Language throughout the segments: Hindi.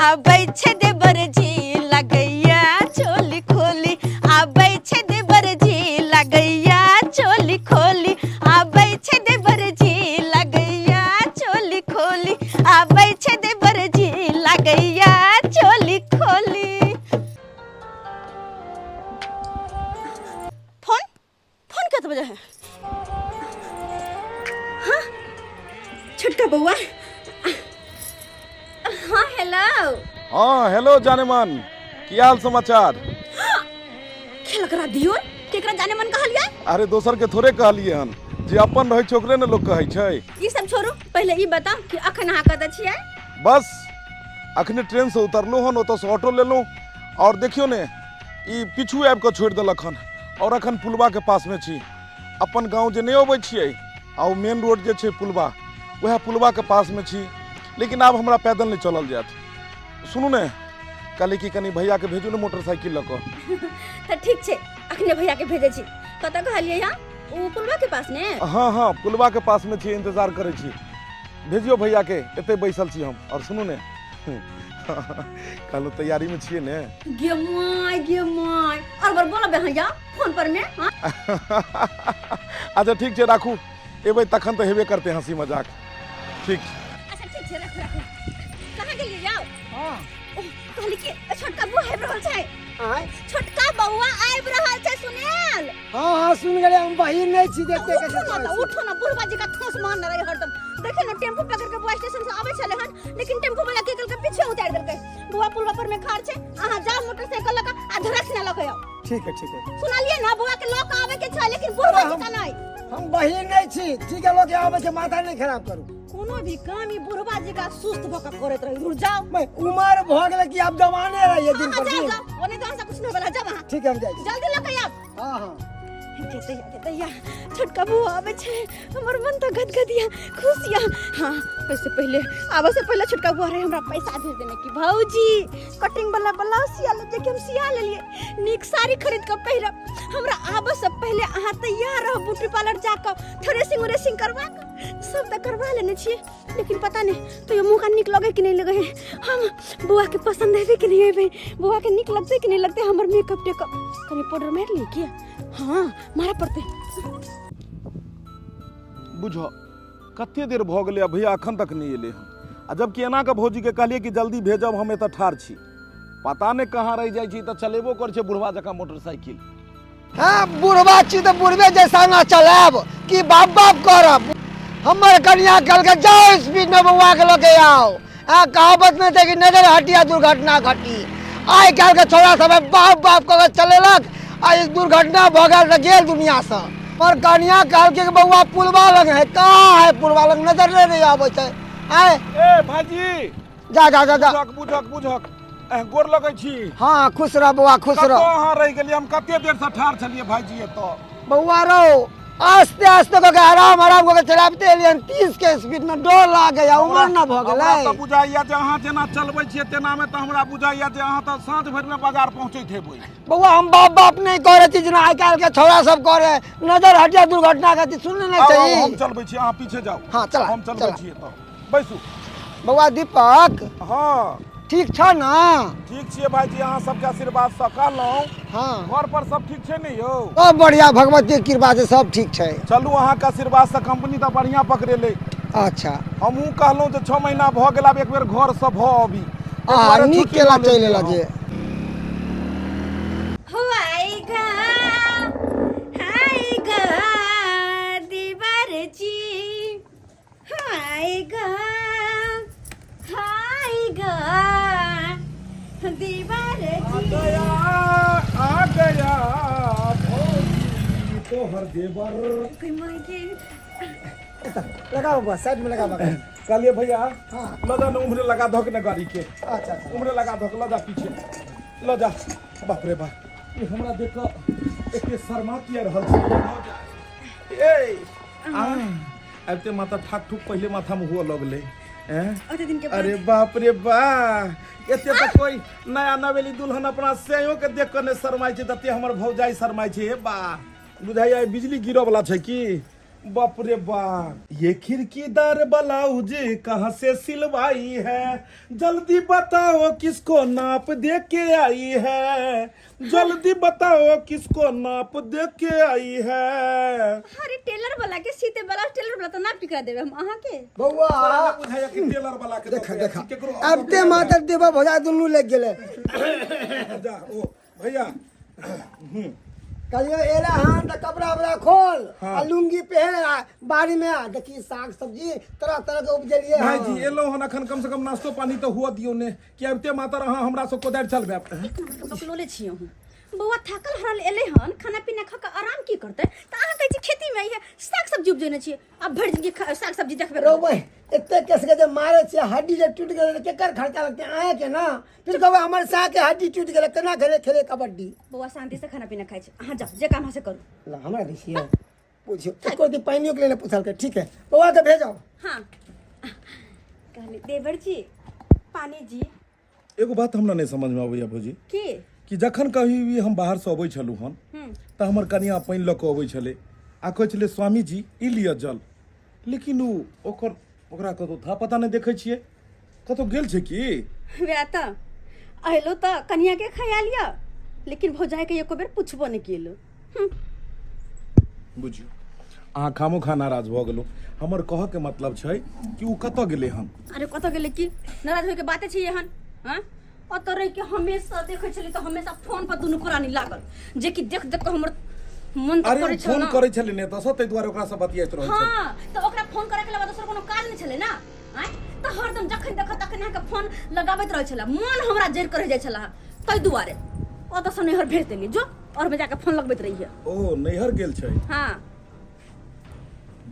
आबै छे देवर जी लगैया चोली खोली आबै छे देवर जी लगैया चोली खोली आबै छे देवर जी लगैया चोली खोली आबै छे देवर जी लगैया चोली खोली। फोन फोन कितने बजे है? हाँ छोटका बउआ। हाँ हेलो। हाँ हेलो जाने मन की हाल समाचार? खेल करा दियो केकरा जाने मन कहलिए? अरे दोसर के थोड़े कहलिए हन जे अपन रहै छै ओकरे ने लोग कहै छै। ई सब छोड़ू पहले ई बता कि अखन अहाँ कतऽ छियै? बस अखने ट्रेन से उतरलू हन ओतऽ से ऑटो लेलू और देखियो ने ई पिछू आबि कऽ छोड़ि देलक हन और अखन पुलवा के पास में छी। अपन गांव जे नहीं अबै छियै आ मेन रोड जे छै पुलवा वह पुलवा के पास में छी लेकिन अब हमरा पैदल नहीं चलल जात। सुनू ने कहली कि कनी भैया के भेजू ने मोटरसाइकिल लऽ कऽ। तऽ ठीक छै अखने भैया के भेजै छी। कतऽ कहलिए यहाँ? ओ पुलवा के पास ने? हाँ हाँ पुलवा के पास में छी इंतजार करे छी। भेजियो भैया के एते बैसल छी हम। और सुनू ने कहलो तैयारी में छिए ने? गे माय और बार बोलो भैया फोन पर में। हां अच्छा ठीक छै राखू एबै तखन तऽ हेबे करते हंसी मजाक। ठीक अच्छा ठीक छै रख कहाँ गेलिए जाओ? हां कहली कि छोटका बउआ आबि रहल छै। आय छोटका बउआ आबि रहल छै सुनील। हां सुन गेले हम बहिन नहीं छी देखते कैसे उठो ना बुढ़वा जी का ठोस मान रहे हरदम। देखे ना टेम्पो पकड़ के बुआ स्टेशन से आवे चले हन लेकिन टेम्पो वाला के कल के पीछे उतार देलकै। बुआ पुलवा पर में खाड़ छै अहाँ जाओ मोटरसाइकिल लगा आ धड़क ना लगे आओ। ठीक है सुनालिए ना बुआ के लोग आवे के छै लेकिन बुढ़वा जी का नहीं। हम बहिन नहीं छी ठीक है लोग आवे के माथा नहीं खराब करू। कोनो भी काम ई बुढ़वा जी का सुस्त भका करत रही। रुक जाओ मैं उम्र भ गेले कि अब जमाने रहिए दिन पर दिन। ओने तो कुछ नहीं बोला जा वहां। ठीक है हम जाई जल्दी लगे आओ। हां हां दैया छोटका बउआ आवे छै हमर मन तो गदगदिया खुशिया। हां कैसे पहले आवे से पहले छोटका बउआ रे हमरा पैसा भेज देने कि भौजी कटिंग वाला ब्लाउज सिया ले जे कि हम सिया लेलिए नीक साड़ी खरीद के पहिरब। हमरा आवे से पहले अहाँ तैयार रह ब्यूटी पार्लर जाकर थ्रेसिंग करवा के सब तो करवा लेने छी लेकिन पता नहीं तो ये मुंह का निक लगे कि नहीं लगे हम बुआ के पसंद है कि नहीं है बुआ के निक लगते कि नहीं लगते हमर मेकअप टेकअप कनी पाउडर मार लिए क्या? हाँ मारा पड़ते बुझो कते देर भ गेलै भैया अखन तक नहीं एले हन। आ जबकि एना के भौजी के कहलिए कि जल्दी भेजब हम एतऽ ठाड़ छी पता नहीं कहाँ रह जाइ छी तऽ चलेबो कर छै बुढ़वा जका मोटरसाइकिल। हां बुढ़वा छी तो बुढ़वे जैसा ना चलाब कि बाप बाप करब। हमर कन्या कल के जाओ स्पीड में बउआ के लगे आओ। आ कहावत में थे कि नजर हटिया दुर्घटना घटी। आइ काल के छोरा सब बाप बाप के चलेलक आ इस दुर्घटना भ गेल त गेल दुनिया से। पर कन्या काल के बउआ पुलवा लग है कहाँ है पुलवा लग नजर नहीं आवे छै। आय ए भाजी जा जा जा जा बुझक गोर लगै छी। हां खुश रह बउआ खुश रह। कहाँ रह गेलिए हम कते देर से ठाड़ छलिए भाईजी एतऽ। बउआ रो आस्ते आस्ते को आराम आराम को चलाबते एलियन 30 के स्पीड में डर लागे या उमर ना भ गेलै। हमरा त बुझाइया जे अहाँ जेना चलबै छियै तेना में त हमरा बुझाइया जे अहाँ त साँझ भरि में बाजार पहुंचैत हेबै। बउआ हम बाप बाप नहीं करे छी जना आइ काल के छोरा सब करे नजर हटिया दुर्घटना के सुनने नहीं चाहिए। हम चलबै छी अहाँ पीछे जाओ। हां चला हम चलबै छी एतऽ बैसू। बउआ दीपक हाँ ठीक छ ना? ठीक छियै भाईजी अहाँ सबके आशीर्वाद से कहलहुँ। हाँ घर पर सब ठीक छै ने यौ? सब बढ़िया भगवती के कृपा से सब ठीक छै। चलू अहाँ के आशीर्वाद से कंपनी तो बढ़िया पकड़ेले। अच्छा हमहूँ कहलहुँ जे 6 महीना भ गेल आब एक बेर घर से भ अबी। नीक केला चलि एला जे होएगा हाएगा दीवार जी होएगा हाएगा दीवार जी आ गया भौजी तोहर देवर। कोई मायके लगा बउआ साइड में लगा बउआ। कहलिए भैया हाँ। लजा ने उम्हरे लगा धक ने गाड़ी के। अच्छा उम्हरे लगा धक लजा पीछे लजा। बाप रे बाप ये हमरा देख के एते शर्मा किया रहल छै। ए अब ते माथा ठाक ठुक पहले माथा में हुआ लगले हैं। अरे बाप रे वाह एते तो कोई नया नवेली दुल्हन अपना सेयो के देख के ने शर्माई छै तते हमर भौजाई शर्माई छै। हे बा बुझाइया बिजली गिरो वाला छै की बाप रे बाप, ये खिड़कीदार ब्लाउज कहाँ से सिलवाई है? जल्दी बताओ किसको नाप दे के आई है? जल्दी बताओ किसको नाप दे के आई है? अरे टेलर वाला के सीते वाला टेलर वाला तो नाप टिका देवे हम अहाँ के। बउआ बुझाया कि टेलर वाला के देखा देखा देखा केकरो अब ते मातर देवा भजा दुनू लग गेले। जा ओ भैया कलियो एला हां त कपड़ा वपड़ा खोल हाँ। आ लुंगी पहन आ बाड़ी में आ देखी साग सब्जी तरह तरह के उपजलिए भाई जी एलो हन अखन कम से कम नाश्तो पानी तो हुआ दियो ने कि अबते माता रहा हमरा सब को दार चलबे। पकलोले छियो हम बउआ थाकल हरल एले हन खाना पीना खा के आराम की करते त अहाँ कहै छी खेती में है साग सब्जी उपजेने छियै अब भर दिन के साग सब्जी देखबे रो भाई इतने केस के जब मारे छे हड्डी जब टूट गेले केकर खर्चा लगते आए के ना फिर कहबे हमर साग के हड्डी टूट गेले केना खेले खेले कबड्डी। बउआ शांति से खाना पीना खाइ छै अहाँ जाओ जे काम से करू। ला हमरा दिसिए पूछियो एको दी पानियो के लेने पूछल के ठीक है बउआ के भेजो। हां कहले देवर जी पानी जी एगो बात हमरा नहीं समझ में आबैया भौजी की कि जखन कभी भी हम बाहर से अबै छलू हन त हमर कनिया पानी ल के अबै छले आ कहै छले स्वामी जी ई लिया जल, लेकिन उ ओकरा कतो था पता नहीं देखै छियै कतो गेल छै की? वे त अइलो त कनिया के खयाल या लेकिन भौजाई के एको बेर पुछबो नहीं केलो। बुझियो अहाँ खामो खा नाराज भ गेलो। हमर कह के मतलब छै कि उ कतो गेले हन। अरे कत गेले की नाराज होय के बाते छै एहन हां अत रह के हमेशा देखै छली त हमेशा फोन पर दुनु पुरानी लागल जे कि देख देख के हमर मन त अरे करे छ फोन ना। करे छले ने त सतै द्वारा ओकरा से बतियाइत रहै छै। हां त ओकरा फोन करे के बाद दोसर कोनो काज नहीं छले ना हैं त हरदम जखन देख तखन के फोन लगाबैत रहै छला मन हमरा जर करे जाय छला तै दुआरे ओ त सनेहर भेज देली जो और में जाके फोन लगबैत रही है। ओ नैहर गेल छै। हां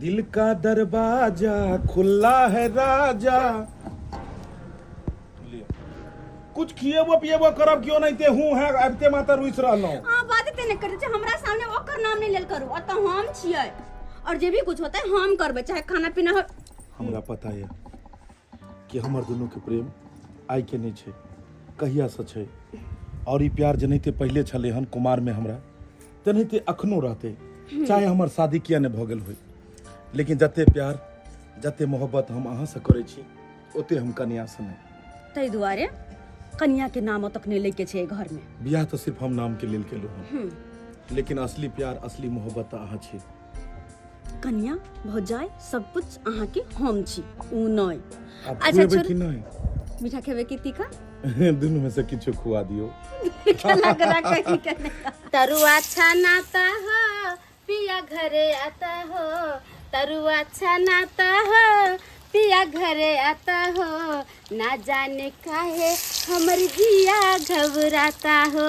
दिल का दरवाजा खुला है राजा। कुछ खिएबो पिएबो करब क्यों नहीं ते हूं है अबते माता रुइस रहलो। हां बात ते नहीं करे छै हमरा सामने ओकर नाम नहीं लेल करू अत हम छियै और जे भी कुछ होतै हम करबै चाहे खाना पीना हो। हमरा पता है कि हमर दोनों के प्रेम आइ के नहीं छै कहिया से छै और ई प्यार जनिते पहले छले हन कुमार में हमरा तनिते अखनो रहते चाहे हमर शादी किया ने भ गेल होय, लेकिन जते प्यार जते मोहब्बत हम अहाँ से करे छी ओते हम कन्या से नहीं। तै दुआरे कन्या के नाम तक नहीं लेके छै घर में। बियाह तो सिर्फ हम नाम के लेल केलु हन, लेकिन असली प्यार असली मोहब्बत अहाँ छी। कन्या भौजाई सब कुछ अहाँ के हम छी उ नहीं। आप अच्छा खुएबै छोड़ कि नहीं? मीठा खेबे की तीखा दोनों में से किछु खुआ दियो। लग रहा कहीं करने तरुआ छनाता हो पिया घरे आता हो तरुआ छनाता हो पिया घरे आता हो ना जाने काहे हमर जिया घबराता हो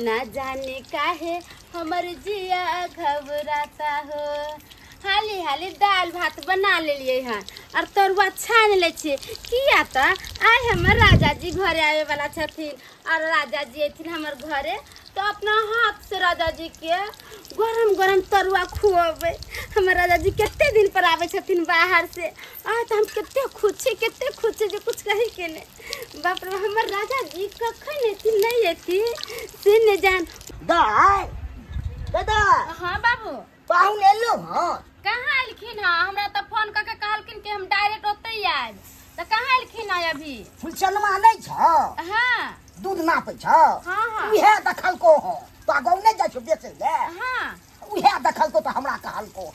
ना जाने काहे हमर जिया घबराता हो। हाली हाली दाल भात बना लेलिए हैं और तरुआ छान ले छिए किया त आइ हमर राजा जी घरे आवे वाला छथिन और राजा जी एथिन हमर घरे तो अपना हाथ से राजा जी के गरम गरम तरुआ खुआबे। हमर राजा जी कितने दिन पर आवे छथिन बाहर से आ त हम कितने खुश जे कुछ कही के ने बाप रे हमर राजा जी कखन एथिन नहीं एथिन से ने जान। दादा हां बाबू पाहुन एलो हां कहाँ एलखिन हां हमरा त फोन करके कहलखिन कि हम डायरेक्ट ओतै आइब त कहाँ एलखिन हां अभी। फुलचनमा नहीं छ हां दूध नापै छ हां हां उहे देखल को हो तो गाँव नहीं जाइ छ बेचे ले हां उहे देखल को तो हमरा कहल को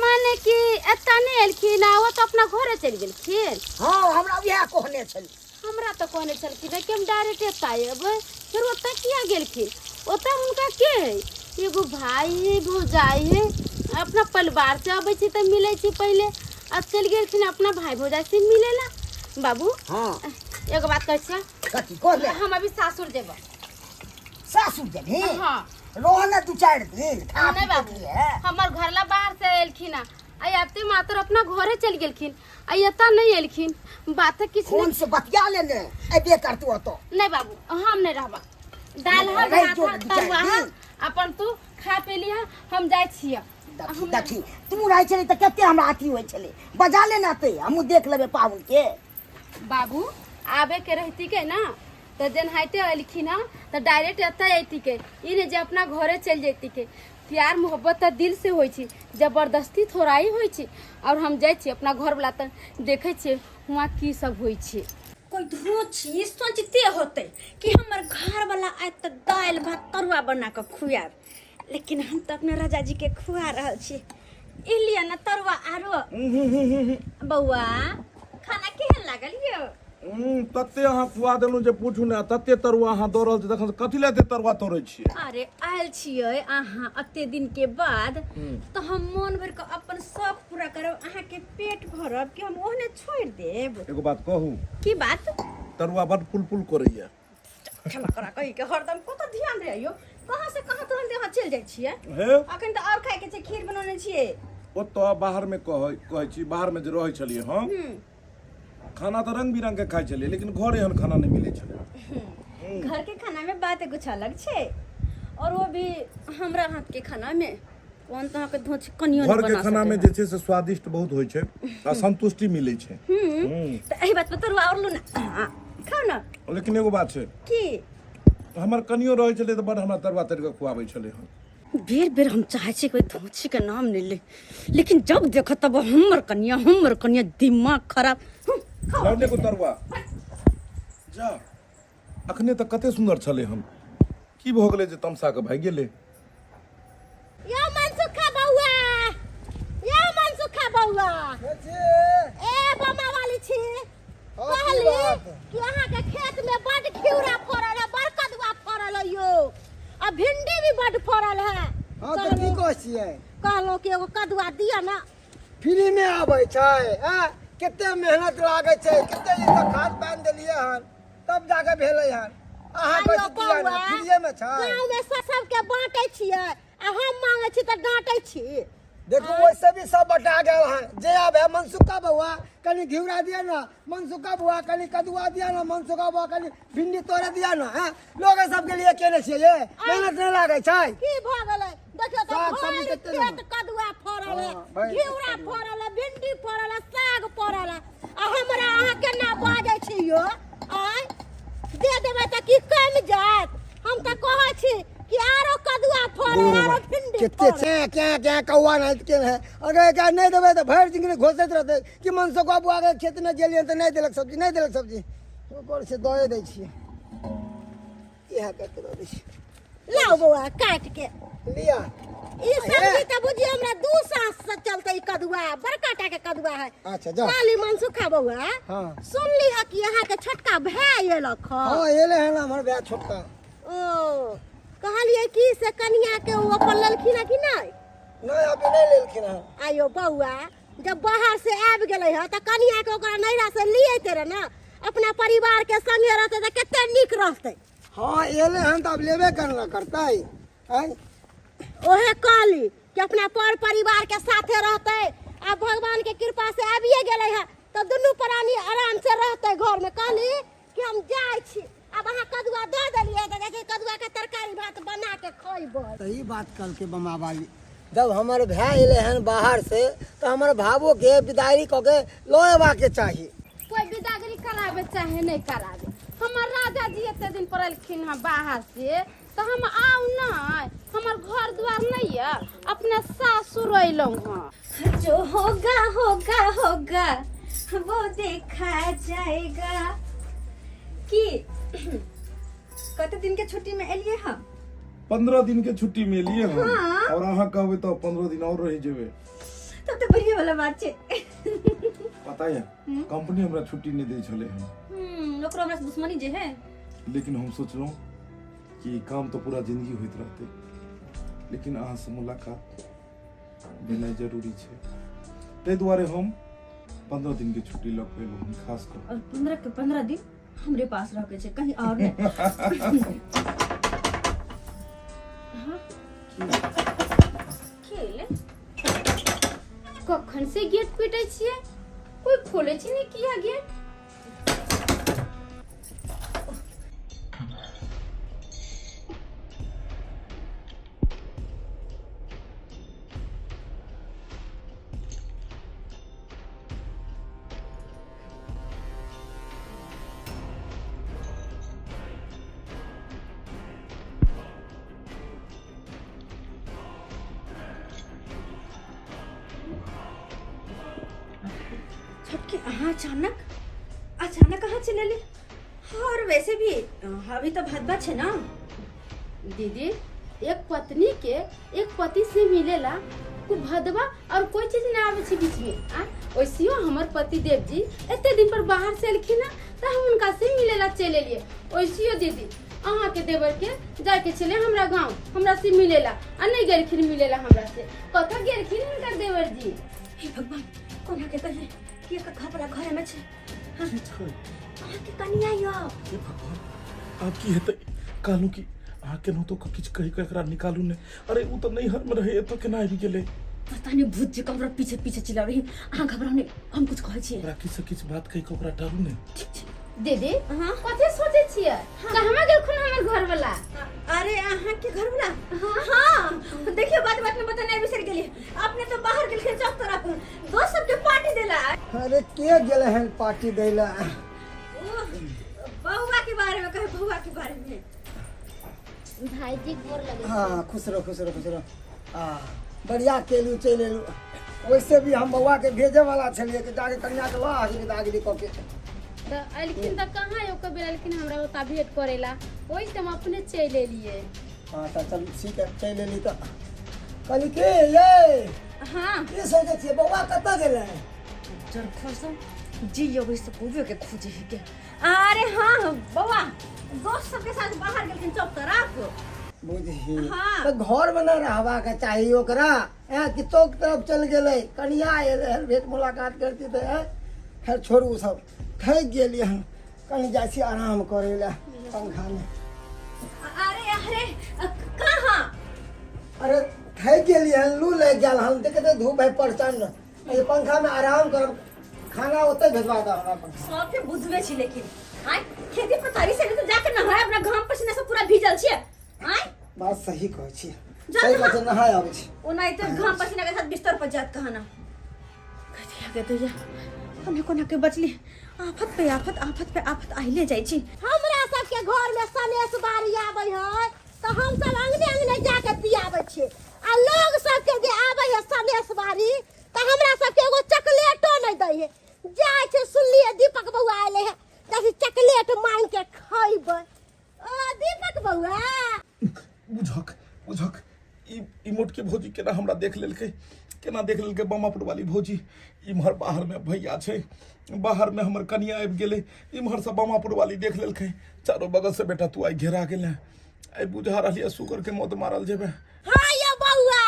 माने कि एता नहीं एलखिन आ वो तो अपना घरे चल गेलखिन। हां हमरा उहे कहने छल हमरा तो कहने चलखिन कि हम डायरेक्ट एता आइब फिर ओतै किया गेलखिन ओतै उनका के है एगो भाई है भौजाई है अपना परिवार से आबै छी त मिलै छी पहले अब चल गेलखिन अपना भाई भौजाई से मिलेला। बाबू हां एगो बात कहै छी कथी कहले हम अभी सासुर जेब। सासुर जेबी हां रोहन 2-4 दिन खा नहीं बाबू हमर घरला बाहर से एलखिन आ आते मात्र अपना घरे चल गेलखिन आ एता नहीं एलखिन बात किछ फोन से बतिया लेने एबे करतू तो नहीं बाबू हम नहीं रहबा दाल है भात तरुआ है अपन तू खा पे लिया हम जाय छियै। देखी तू रह चले त कते हमरा अथी होय चले बजा लेना ते हमहु देख लेबे पाहुन के। बाबू आबे के रहती के ना तो जन हाइते एलखिन त डायरेक्ट एता आती के इ ने जे अपना घरे चल जेती के प्यार मोहब्बत तो दिल से होइ छै, जबरदस्ती थोड़ाई होइ छै। और हम जाइ छी अपना घर वाला त देखे छी वहाँ की सब होइ छै। कोई धोची सोचते होते कि हमर घर वाला आइ त दाल भात तरुआ बना के खुआब, लेकिन हम तो अपने राजा जी के खुआ रहल छी। इलिया ना तरुआ आरो बौआ खाना केहन लागल यो? तते अहाँ खुआ देलहुँ जे पूछू ने, तते तरुआ अहाँ दऽ रहल छी, तखन कथी लए एते तरुआ तोड़ै छियै? अरे आयल छियै अहाँ अते दिन के बाद तो हम मन भर के अपन शौक पूरा करब, अहाँ के पेट भरब कि हम ओहने छोड़ देब? एगो बात कहू, की बात? तरुआ बड पुल करैया। खेला करा कहि के हरदम कत ध्यान रे यो, कहां से कहां तुरंत यहाँ चल जाइ छियै? हे अखन तो और खाए के छै, खीर बनौने छियै। ओतऽ बाहर में कहै छी, बाहर में जे रहै छलियै हम, खाना तो रंग बिरंग के खाइ छलियै, लेकिन घर एहन खाना नहीं मिलै छलै। घर के खाना में बात कुछ अलग छै, और वो भी हमरा हाथ के खाना में कौन तरह के धोच कनियो घर के खाना में जे छै से स्वादिष्ट बहुत होइ छै आ संतुष्टि मिलै छै। तो एही बात पे तरुआ और लो ना, खाओ ना। लेकिन एगो बात छै की हमर कनियो रहै छलै तऽ बड़ हमरा तरुआ तर के खुआबै छलै हन। बेर बेर हम चाहे छी कोई धोची के नाम नहीं ले, लेकिन जब देखो तब हमर कनिया दिमाग खराब। लौटे को तरुआ जा, अखने तक कते सुंदर छलै हन, की भऽ गेलै जे तमसा के भागि गेलै? यो मनसुखा बौआ, यो मनसुखा बौआ, ए बमा वाली छी। कहली कि अहाँ के खेत में बड़ खिउरा फरल है, बड़ कदुआ फरल है यो, आ भिंडी भी बड़ फरल है। हां तो की कहै छियै? कहलो कि एगो कदुआ दिया ना। फ्री में आबै छै, हां केते मेहनत लागै छै, केते ई त खाद पानि देलियै हन तब जाके भेलै हन। अहाँ कहै छियै ना फ्री में छै? गांव में सबके बांटै छियै आ हम मांगै छी त डांटै छी। देखो वैसे भी सब बटा गए हैं। जे अब है मनसुखा बउआ कनी घिउरा दिया ना, मनसुखा बउआ कनी कदुआ दिया ना, मनसुखा बउआ कनी भिंडी तोड़े दिया ना। हैं लोग सबके लिए केने छियै ये मेहनत नहीं लागे छै। की भ गेलै देखियो त साग सब्जी भरि कते खेत कदुआ फरल है, घिउरा फरल है, भिंडी फरल है, साग फरल है, आ हमरा अहाँ केना बाजै छी यो? आय दे देबै त की कम जात? हम त कहै छी कि आरो कदुआ फरल, आरो भिंडी केते फरल। छै क्या कौआ नहीं के है, अगर क्या नहीं देबे तो भर दिन घोषित रहते कि मनसुखा बउआ के खेत में गेलियन त नहीं देलक सब्जी, नहीं देलक सब्जी, ऊपर से दए दै छियै। इहा करके दे दै छी। लाओ बउआ काट के लिया ई सब्जी त बुझियो हमरा 2 साल से चलते। ई कदुआ बड़का टा के कदुआ है। अच्छा जा काली मनसुखा बउआ हाँ सुनली है कि यहाँ के छोटका भाई एलक ह। हाँ एले है ना हमार ब्याह छोटका। ओ कहलिए कि से कनिया के वो अपन ललखिन है कि नहीं? नहीं अभी नहीं लेलखिन है। आयो बउआ जब बाहर से आबि गेलै है त कनिया के ओकरा नैरा से लिएते रहे ना, अपना परिवार के संगे रहते त कते नीक रहते। हाँ एले हन तो अब लेबे करना करता है। ओहे कहली कि अपना पर परिवार के साथे रहते, अब भगवान के कृपा से आबिए गेलै है तो दुनू प्राणी आराम से रहते घर में। कहली कि हम जाय छी, अब अहाँ कदुआ दे देलिए त देखी कदुआ के तरकारी भात बना के खइबो। सही बात कल के बमा वाली, जब हमारे भाई एले हन बाहर से तो हमारे भावो के विदाई क के लोएबा के चाहिए। कोई विदागरी करावे चाहे नहीं करावे, हमर राजा जी एते दिन पर एलखिन है बाहर से तो हम आउ ना, हमर घर द्वार नहीं है, अपने सासुर अइलौं हां। जो होगा होगा होगा वो देखा जाएगा। की कते दिन के छुट्टी में एलिए हम? 15 दिन के छुट्टी में लिए हम। हाँ। और अहाँ कहबै तो 15 दिन और रह जेबै। तब तो बढ़िया वाला बात छै। पता है कंपनी हमरा छुट्टी नहीं दे छले हन। ओकरो हमरा से दुश्मनी जे है, लेकिन हम सोचलहुँ कि काम तो पूरा जिंदगी होइत रहते, लेकिन अहाँ से मुलाकात भेनाइ जरूरी छै, ताहि दुआरे हम 15 दिन के छुट्टी लऽ के एलहुँ खास कर। और 15 के 15 दिन हमरे पास रह के छै, कहीं और नहीं। खेले कखन से गेट पीटे छिए, कोई खोले छी नहीं किया गेट। कि हाँ अचानक कहाँ चले ले। और वैसे भी अभी तो भात बात है ना दीदी। एक पत्नी के एक पति से मिलेला को भदवा और कोई चीज ना आवे छी बीच में। वैसियो हमर पति देव जी एते दिन पर बाहर से एलखिन ना त हम उनका से मिलेला चले लिए। वैसियो दीदी अहाँ के देवर के जाके चले हमरा गांव हमरा से मिलेला आ नहीं गेलखिन मिलेला हमरा से। कथा गेलखिन उनका देवर जी। हे भगवान कोना के कहे कि एक खपला घर में छे। हाँ अहाँ के कनिया यो हे भगवान की हेतै कालू की आके न तो किछ कहि के एकरा निकालू ने। अरे उ तो नहीं हर में रहे तो केना आबि गेले पता नहीं भूत जी कमरा पीछे पीछे चिल्ला रही। अहाँ घबराउने हम कुछ कहै छियै ओकरा किछ बात कहि के ओकरा डरू ने। ठीक छै दीदी कथि सोचे छियै कहवा गेलखुन हमर घर वाला। अरे अहाँ के घर वाला हाँ देखियो बात में बताने बिसर गेलिए। आपने तो बाहर गेलखिन चौक तरफ दोस्त सबके पार्टी देला। अरे के गेले हैं पार्टी देला? बहुआ के बारे में कहे बहुआ के बारे में। भाई जी गोर लगे। हाँ खुश रहो। बढ़िया केलू चल एलू। वैसे भी हम बउआ के भेजे वाला छलिए कि जाके कन्या के ला आगे दागली कऽ के। त अलखिन त कहाँ यो कबे अलखिन हमरा ओता भेंट करेला। ओइ से हम अपने चले लिए। हाँ तो चल ठीक है चल एली तो कहली के ये हाँ ये सोचे छिए बउआ कतऽ गेले? जर खसम जी यो वैसे पूछो के खोजे है के। अरे हाँ बउआ दोस्त सबके साथ बाहर गेलखिन चौक तरफ। बुझी हाँ। तो घर में न रहबा के चाहिए ओकरा कि चौक तरफ चल गेले कन्या एले भेंट मुलाकात करती तो खैर छोड़ू सब थक गेलिए हम कहीं जाइ छी आराम करे ला पंखा में। अरे कहाँ? अरे थक गेलिए लू लग गेल हम देखते धूप है प्रचंड ये पंखा में आराम कर खाना ओते भेजवा दो हमरा पंखा। सबके बुझबे छी लेकिन आय खेती पथारी से तो जाके नहाय अपना घाम पसीना से पूरा भीजल छिए। आय बात सही कहै छी जा सही नहा। बात नहाय आबै छी ओनाइ तो घाम पसीना के साथ बिस्तर पर जात कहना कथिया के तो या कोना के बचली। आफत पे आफत आइले जाइ छी। हमरा सबके घर में सनेस बारी आबै है तो हम सब अंगने जाके पियाबै छी आ लोग सबके जे आबै है सनेस बारी तो हमरा सबके एगो चॉकलेटो नहीं दै है। जाय छै सुनलिए दीपक बउआ आइले है जैसे चॉकलेट मांग के खइबै। ओ दीपक बउआ बुझक ई मोटकी भौजी केना हमरा देख लेलकै बमापुर वाली भौजी। इम्हर बाहर में भैया छै बाहर में हमर कनिया आबि गेलै इम्हर से बमापुर वाली देख लेलकै चारों बगल से बेटा तू आई घेरा गेले आई बुझा रहलिए सुगर के मौत मारल जेबे। हां यो बउआ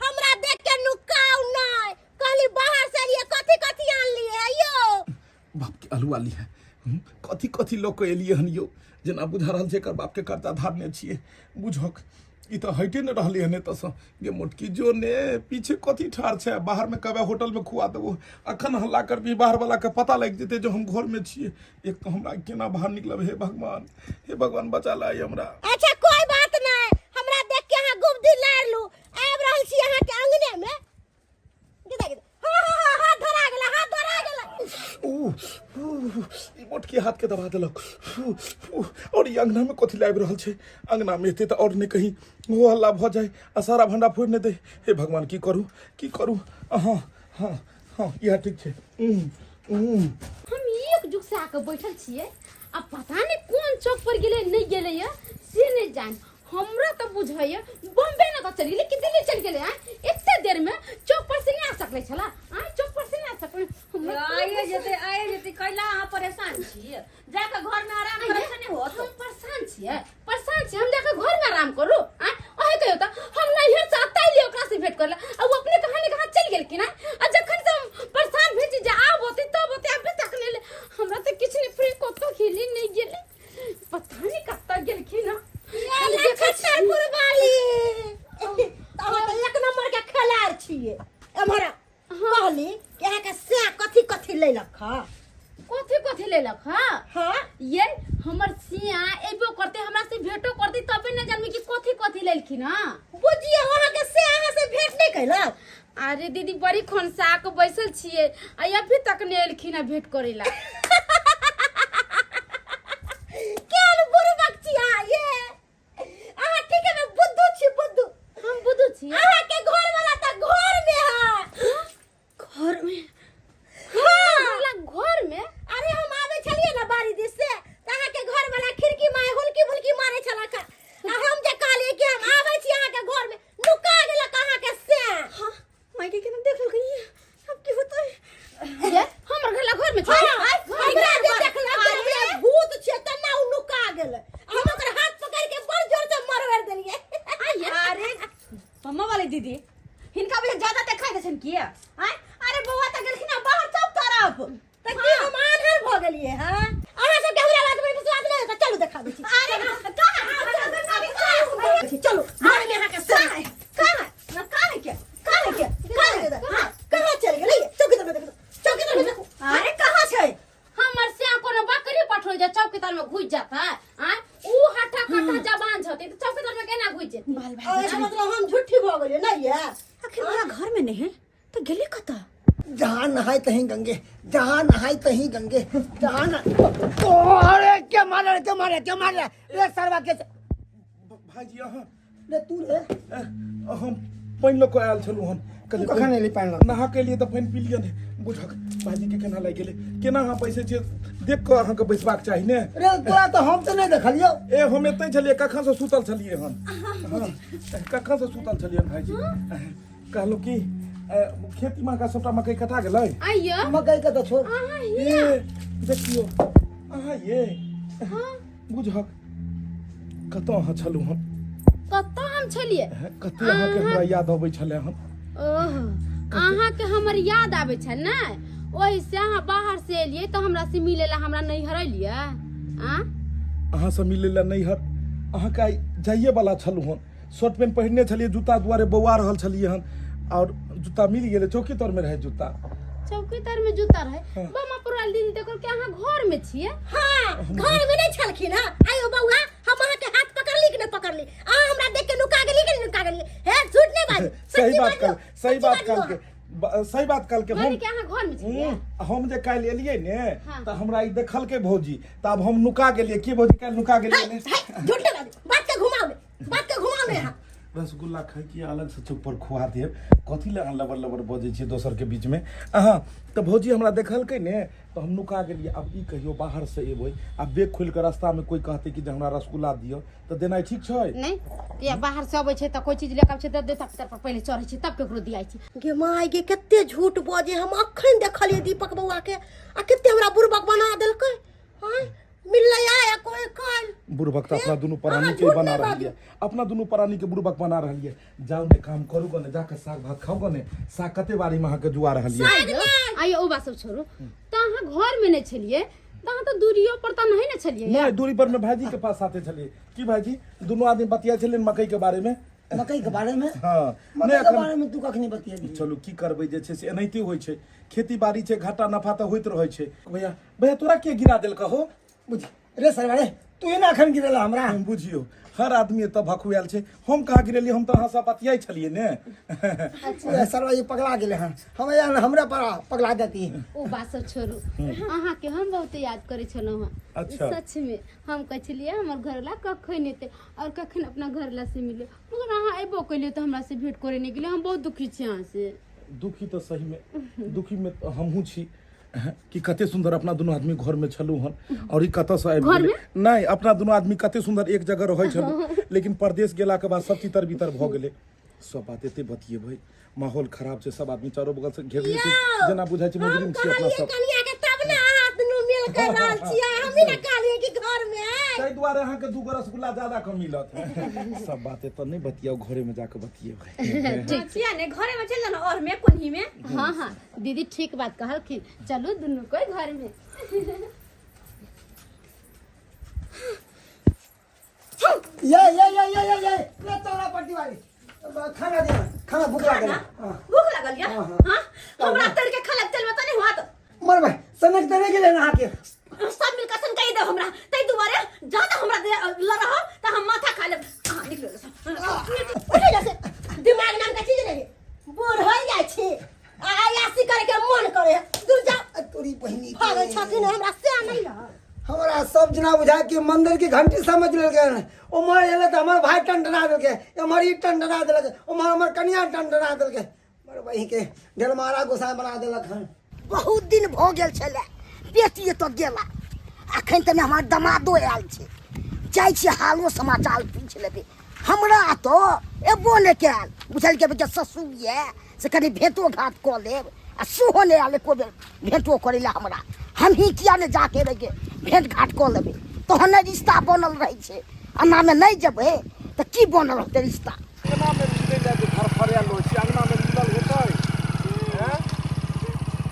हमरा देख के नुकाउ नहीं कहली बाहर से लिए कथि आन लिए यो बाप के आलू वाली है कथी लोग के एलिए हन यो जेना बुझा रहल छै कर बाप के कर्जा धारने छिए। बुझक ई तो हटे न रहले हने तस गे मोटकी जो ने पीछे कथी ठार छै बाहर में कबे होटल में खुआ देबो अखन हल्ला कर भी बाहर वाला के पता लग जेते जो हम घर में छिए। एक तो हमरा केना बाहर निकलब हे भगवान बचा लाई हमरा। अच्छा कोई बात नहीं हमरा देख के यहाँ गुब्दी लार लू आब रहल छी यहाँ के अंगने में गिदा हां धरा गेला ई मोटकी हाथ के दबा देलक और ई अंगना में कथी लाइब रहल छै अंगना में एते त और ने कहीं वो हल्ला भ जाए आ सारा भंडा फोड़ ने दे। हे भगवान की करू हाँ यह ठीक छै। हम एक जुग से आके बैठल छिए अब पता नहीं कौन चौक पर गेले नहीं गेले ये से नहीं जान। हमरा तो बुझाइए बॉम्बे ना तो चली लेकिन दिल्ली चल गेले इतने देर में चौक पर से नहीं आ सकले छला चौक पर से नहीं आ सकले। आए जेते कैला अहाँ परेशान छिए जाके घर में आराम करे से नहीं होत। हम परेशान छिए हम जाके घर में आराम करू ओहे कहियो त हम नहीं हिर चाहता ही ओकरा से भेंट करला अब वो अपने कहां चल गेल कि ना आ जखन से हम परेशान भेजी जा आब होती तब होती अभी तक ले हमरा तो किछ नहीं फ्री को तो खेली नहीं गेले पता नहीं कत्ता गेल कि ना। ये छतरपुर वाली तो एक नंबर के खिलाड़ छिए हमरा कहली कि यहाँ के से कथी लेलक कथी लेलक हां ये हमर सिया एबो करते हमरा से भेंटो करती तबे न जानबी कि कथी लेलखिन बुझिए वहां के से अहाँ से भेंट नहीं कैलक। अरे दीदी बड़ी खनसा के बैसल छिए आ अभी तक नहीं एलखिन भेंट करेला। केन बुरबक छिया ये अहाँ ठीक है बुद्धू हम बुद्धू छी अहाँ के घर वाला त घर में है घर में हां देलिए हां अहाँ सब के हमरा बात में विश्वास नहीं है तो चलो देखा दै छी अरे चलो घर में अहाँ के कहां है कहां चल गेलै चौकीदार में देखो अरे कहां छै हमर से कोनो बकरी पठो जे चौकीदार में घुस जाता है आ ऊ हटा कटा जबान छते तो चौकीदार में केना घुस जेते बाल भाई अच्छा मतलब हम झूठी भ गेलिए नहीं है आखिर मेरा घर में नहीं है तो गेले कता जहाँ नहाय तहीं गंगे, जहाँ नहाय तहीं गंगे, जहाँ अरे क्या मार रहा रे सरवा के भाईजी अहाँ रे तू रे हम पानि लोग आयल छलू हन तू कखन एली पानि लऽ? नहा के लिए तो पानि पी लियन बुझक भाईजी के केना लागि गेलै केना अहाँ बैसे छियै देख कऽ अहाँके बैसबाक चाही ने रे तोरा तो हम तो नहीं देखलियो ए हम एतै छलियै कखन से सुतल छलियै हन कखन से सुतल छलियै हन भाईजी कहलहुँ कि खेती में का सबटा मकई कटा गेलै आइयो मकई के तो छोड़ अहाँ ए देखियो अहाँ ये बुझक कतऽ अहाँ छलू हन कतऽ हम छलिए कते अहाँके हमरा याद अबै छलै हन ओह अहाँ के हमर याद आबै छै ने ओहि से अहाँ बाहर से एलिए तो हमरा से मिले ला हमरा नहीं हरलिए आ अहाँ से मिलै लए नहि हर अहाँके आइ जाइए वाला छलू हन शर्ट पैंट पहिरने छलियै जूता दुआरे बौआ रहल छलियै हन और जूता मिल गेलै चौकी तर में रहे जूता चौकीदार में जूता रहे बमा पुराल दीदी देखो कि अहाँ घर में छिए हां घर में नहीं छलखिन हां आयो बौआ हम अहाँ के हाथ पकड़ली कि नहीं पकड़ली आ हमरा देख के नुका गेली कि नहीं नुका गेली हे झूठ नहीं बात सही बात कल के हम के अहाँ घर में छिए हम जे काल्हि एलियै ने तऽ हमरा ई देखल के भौजी तब हम नुका गेलियै की भौजी काल्हि नुका गेलियै ने झूठ नहीं बात के घुमाओ ने रसगुल्ला खाइ की अलग से चुप पर खुआ देब कथी लए लबर लबर बजै छियै दोसर के बीच में अहाँ तऽ भौजी हमरा देखलकै ने तऽ हम नुका गेलियै अब ई कहियो बाहर से एबै आ बैग खोल के रास्ता में कोई कहते कि जे हमरा रसगुल्ला दियौ तऽ देनाइ ठीक छै नहीं या बाहर से आबै छै तऽ कोई चीज लेके आबै छै तऽ देता पितर पर पहले चढ़ै छै तब केकरो दियाइ छै गे माय गे कते झूठ बजे हम अखन देखलिए दीपक बौआ के आ कते हमरा बुरबक बना देलकै हां मिलले आया कोई काल बुरबक तऽ अपना दुनू प्राणी के बना रहलियै अपना दुनू प्राणी के बुरबक बना रहलियै जाउ ने काम करू गने जाके साग भात खाओ गने साग कते बारी में अहाँ के जुआ रहलियै आइयो ओ बात सब छोड़ू तऽ अहाँ घर में नहीं छलिए तऽ अहाँ तऽ दूरियो पर तऽ नहीं ने छलिए नहीं दूरी पर में भाईजी के पास साथे छलियै की भाईजी दुनू आदमी बतिया छलियै मकई के बारे में मकई के बारे में हाँ मकई के बारे में तू कखनी बतियेली चलू की करबै जे छै से एनाहिते होइ छै खेती बाड़ी छै घाटा नफा तऽ होइत रहै छै भैया तोरा के गिरा देलक हो बुझ रे सरवा रे तू एना अखन गिरेला हमरा हम बुझियो हर आदमी एतऽ भखुआल छै हम कहाँ गिरेलियै हम तऽ अहाँ सब बतियाइ छलियै ने अच्छा सरवा ये पगला गेले हन हम यार हमरा पर पगला देती ओ बात सब छोड़ू अहाँ के हम बहुत याद करे छलहुँ हँ अच्छा। सच में हम कह छलिए हमर घर ला कखन एते और कखन अपना घर ला से मिले मगर अहाँ एबो कइले तो हमरा से भेंट करे नहीं गेले हम बहुत दुखी छी अहाँ से दुखी तऽ सही में दुखी में हमहूँ छी कि कते सुंदर अपना दुनू आदमी घर में छलू हन और ई कतऽ से आबि गेलै नहीं अपना दुनू आदमी कते सुंदर एक जगह रहै छलू लेकिन परदेश गेला के बाद सब तितर बितर भऽ गेलै सब बात एते बतियेबै माहौल खराब छै सब आदमी चारो बगल से घेर लै छै जेना बुझाइ छै मुजरिम छी अपना सब कनिया के तब ना हाथ नु मिल कर रहल छियै हम ही ना कहलिए कि घर में ताहि दुआरे अहाँ के दूगो रसगुल्ला ज्यादा कम मिलत सब बात एतऽ नहीं बतियाओ घरे में जाके बतियेबै ठीक छिया ने घरे में चल जाना और में कोन्ही में हाँ हाँ दीदी ठीक बात कहलखिन चलो दुनू कोई घर में ये तोरा पट्टी वाली खाना दे खाना भूख लागल भूख लागल या हां हमरा तर के खलक तेल बता नहीं हुआ तो मर भाई सनक देने के लिए नहा के सब मिल कसन कही दे हमरा तई दुआरे ज्यादा हमरा दे ल रहो त हम माथा खा ले हां निकल उठे जैसे दिमाग नाम का चीज नहीं बूढ़ हो जाय छी आयासी करे के मन करे दूर जा तोरी बहिनी भागे छथिन हमरा से नहीं रह हमारा सब जना बुझा के मंदिर की घंटी समझ लेके उमर एले तो हमार भाई टंडना देलके हमार ई टंडना देलके उमर हमर कन्या टंडना देलके मर बही के ढेलमारा गोसाई बना देलक हन बहुत दिन भ गेल छले बेटी तो गेला अखन तने हमर दमादो आयल छे जाय छी हालो समाचार पूछ लेबे हमरा तो एबो ने कैल बुझल के बेटा ससुर ये से कनी भेटो घाट क लेब आ सुहो ने आले को भेटो करेला हमरा हम ही किया ने जाके रहे भेंट घाट क लेबे तहन रिश्ता बनल रही छे अन्ना में नहीं जेबे त की बनल होते रिश्ता अंगना में मिले जाए घर फरियाल हो छै अंगना में मिलल हेतै हैं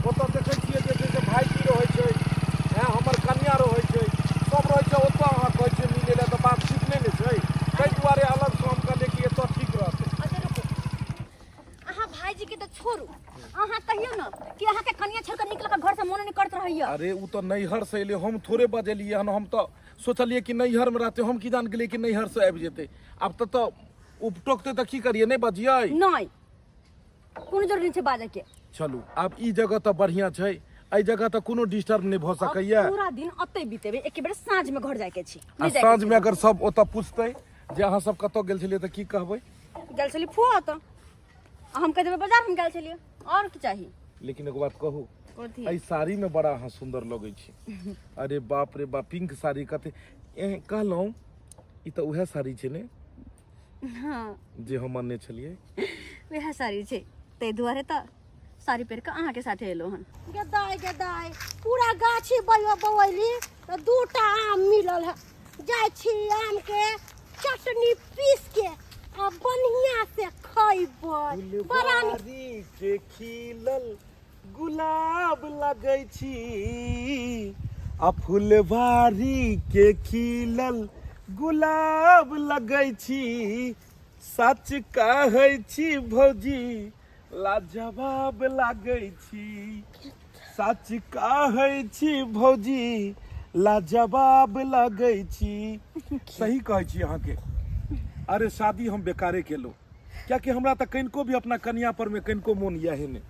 ओतऽ देखै छियै जे भाई की रहै छै हैं हमर कनिया छोड़ कर निकल घर से मन नहीं करत रहियो। अरे उ तो नैहर से अइले, हम थोड़े बजलिए हन, हम तो सोचलिए कि नैहर में रहते, हम की जान गेलिए कि नैहर से आबि जेते। अब तो उपटोकते तो की करिए, नहीं बजिए। नहीं कोनो जरूरी छै बाजे के। चलू अब ई जगह तो बढ़िया छै, एहि जगह तो कोनो डिस्टर्ब नहीं भ सकैया। पूरा दिन अतै बीतेबे, एके बेर साँझ में घर जाय के छी। आ साँझ में अगर सब ओतऽ पूछते जे अहाँ सब कतऽ गेल छलिए तऽ की कहबै? गेल छली फुआ त हम कह देबै बाजार हम गेल छलिए, और की चाहिए? लेकिन एगो बात कहू, कथी? एहि साड़ी में बड़ा अहाँ सुंदर लगै छी। अरे बाप रे बाप, पिंक साड़ी कते कहलहुँ, ई तऽ उएह साड़ी छै ने हाँ जे हम आनने छलिए? वएह साड़ी छै, तै दुआरे त साड़ी पहिर के अहाँ के साथे एलो हन। गदाई पूरा गाछी बवैली तो 2टा आम मिलल है। जाय छी आम के चटनी पीस के आ बढ़िया से खइबै। बड़ा के खिलल गुलाब लगै छी, आ फुलवारी के खिलल गुलाब लगै छी। सच कहै छी भौजी, लाजवाब लागै छी। सच कहै छी भौजी, लाजवाब लगै छी। सही कहै छी अहाँके। अरे शादी हम बेकारे केलहुँ, कियाकि हमरा तऽ कनिको भी अपना कनिया पर में कनिको मोन यही नहीं।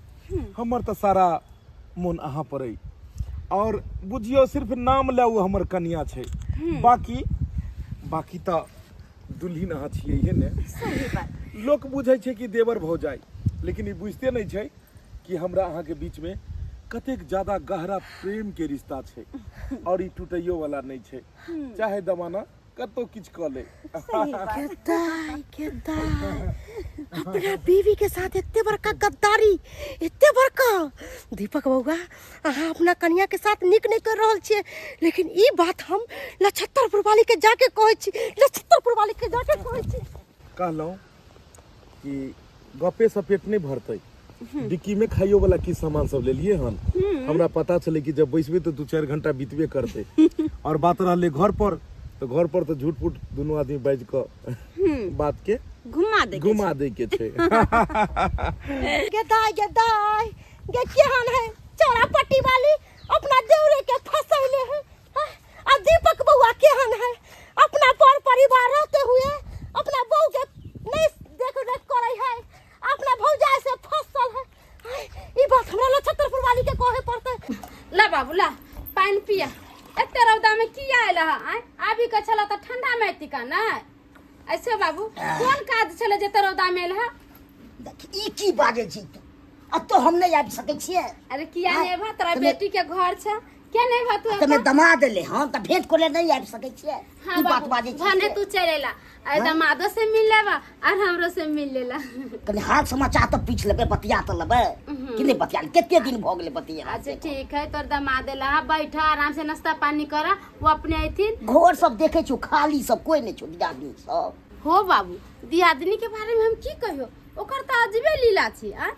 हमर तऽ सारा मोन अहाँ पर अइ, और बुझियो सिर्फ नाम ले वो हमर कनिया छै, बाकी तऽ दुल्हिन अहाँ छियै ने। सही बात। लोक बुझै छै कि देवर भौजाई, लेकिन ई बुझते नहीं छै कि हमरा अहाँ के बीच में कतेक ज्यादा गहरा प्रेम के रिश्ता छै, और ई टूटैयो वाला नहीं छै, चाहे जमाना कतो किछ क ले। अपना बीवी के साथ इतने बड़का गद्दारी, इतने बड़का। दीपक बउआ, अहाँ अपना कन्या के साथ निक नहीं कर रहल छियै, लेकिन ई बात हम लछत्तरपुर वाली के जाके कहै छी। लछत्तरपुर वाली के जाके कहै छी। कहलहुँ कि गपे से पेट नहीं भरते, डिक्की में खाइयो वाला की सामान सब ले लिए हन। हमरा पता चले कि जब बैसबे तो 2-4 घंटा बीतबे करते, और बात रहले घर पर तो झूठ फूट दोनों आदमी बैठ के बात के घुमा दे के छे। गदाई गे केहन है चौरापट्टी वाली अपना देवरे के फसैले है। आ दीपक बउआ केहन है अपना पर परिवार रहते हुए अपना बहू के नहीं देख रेख करे है, अपना भौजाई से फसल है। ई बात हमरा लछत्तरपुर वाली के कहे पड़ते। ला बाबू ला पानी पिया। एते रौदा में की आइला है? आबी के छला त ठंडा में एती का ना? ऐसे बाबू कोन काज छले जे रौदा में है? देख ई की बाजे छी तू? अब तो हम नहीं आबि सकै छियै। अरे किया नहीं भा? तोरा बेटी के घर छ, क्या नहीं भा तू? तमे दमाद ले हम त भेंट करे नहीं आबि सकै छियै। हाँ ई बात बाबू बाजे छी। भने तू चलेला आ दमादो से मिल लेबा और हमरो से मिल लेला। कनी हाल समाचार तो पूछ लेबे, बतिया तो लेबे कि नहीं बतिया? केते दिन भ गेले बतिया। अच्छा ठीक है, तोर दमाद ला बैठा आराम से नाश्ता पानी करा, वो अपने आइथिन। घर सब देखे छु खाली, सब कोई नहीं छु दियादनी सब। हो बाबू दियादनी के बारे में हम की कहियो, ओकर त अजबे लीला छी। आ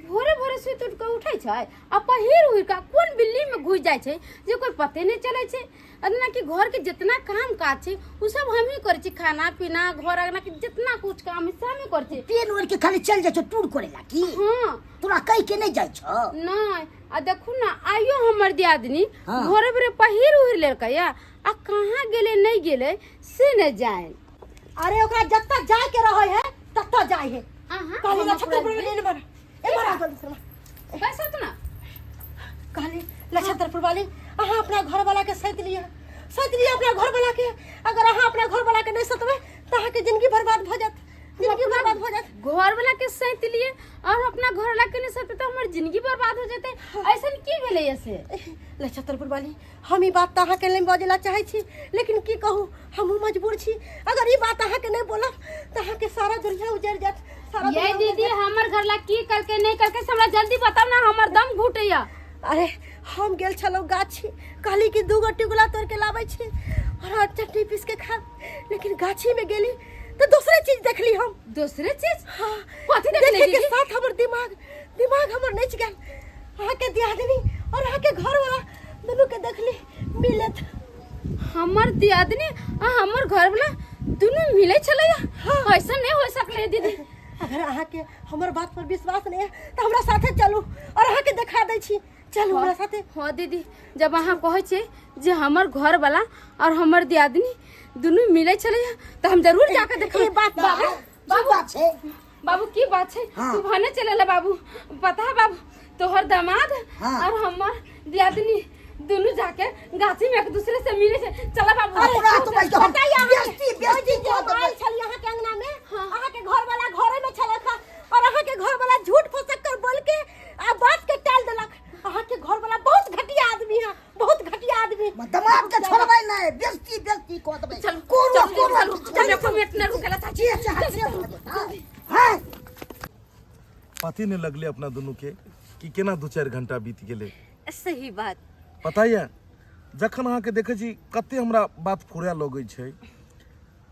भोरे भोरे सुति उठ के उठै छै आ पहिर उहिर का कोन बिल्ली में घुस जाय छै जे कोई पते नहीं चले छै। अदना कि घर के जितना काम काज छै उ सब हम ही करै छी, खाना पीना घर अगना के जितना कुछ काम है सब हम करै छी। पेन ओढ़ के खाली चल जाय छ टूर करे ला की? हां तोरा कह के नहीं जाय छ? नहीं आ देखू ना आइयो हमर दियादनी हाँ। भोरे भोरे पहिर उहिर लेलकै आ कहाँ गेले नहीं गेले से नहीं जाए। अरे ओकरा जत्ता जाय के रहै है तत्ता जाय है। आहा कहली लछत्तरपुर वाली ने मार ए मारा जल्दी से मार। बस तो ना कहली लछत्तरपुर वाली अहाँ अपना घर वाला के सैत लिया अपना घर वाला के। अगर अहाँ अपना घर वाला के नहीं सतबै त अहाँ के जिंदगी बर्बाद भ जात, जिंदगी बर्बाद हो जात। घर वाला के सैत लिए और अपना घर वाला के नहीं सते तो हमारी जिंदगी बर्बाद हो जाते। ऐसा की भेले ऐसे? लछत्तरपुर वाली हम ई बात अहाँ के नहीं बजेला चाहे छी, लेकिन की कहूँ हम मजबूर छी। अगर ई बात अहाँ के नहीं बोलब त अहाँ के सारा दुनिया उजड़ जात। सारा ये दीदी हमर घर ला की करके नहीं करके हमरा जल्दी बताओ ना, हमर दम घुटैया। अरे हम गेल छलौ गाछी, कहली कि 2 गो टिकुला तोड़ के लाबै छी और चटनी पीस के खा, लेकिन गाछी में गेली तो दूसरे चीज देखली हम। दूसरे चीज? हाँ, कथी देखली देखे के दीदी? साथ हमर दिमाग हमर नच गेल। अहाँ के दियादनी और अहाँ के घर वाला दोनों के देखली मिलत। हमर दियादनी आ हमर घर वाला दोनों मिले छलैया? हाँ। ऐसा नहीं हो सकले दीदी। अगर अहाँ के हमर बात पर विश्वास नहीं है तो हमरा साथे चलू और अहाँ के दिखा दै छी चल हमरा साथे। हाँ दीदी, जब अहाँ कहे छे जे हमर घर वाला और हमर दियादनी दोनों मिले चले तो हम जरूर जाके देखब। ई बात बा, बाबू बात छे बाबू की बात है? हाँ। तू भने चलेला बाबू, पता है बाबू तोहर दामाद हाँ। और हमर दियादनी दोनों जाके गाछी में एक दूसरे से मिले छे। चला बाबू। अरे ना तो भाई हम बताइए बेइज्जती बेइज्जती जो आयल छली अहाँ के अंगना में, अहाँ के घर वाला घरे में छले था और अहाँ के घर वाला झूठ फसक कर बोल के आ बात के टाल देलक। अहाँ के घर वाला बहुत घटिया आदमी है, बहुत घटिया आदमी। दमाद के छोड़बै नहीं, बेइज्जती बेइज्जती को देबै। चल कोरो चल एक मिनट न रुकला था। हां पति ने लगले अपना दोनों के कि केना 2-4 घंटा बीत गेले। सही बात। पता है जखन अहाँ के देखे छी कते हमरा बात फुरा लगे छै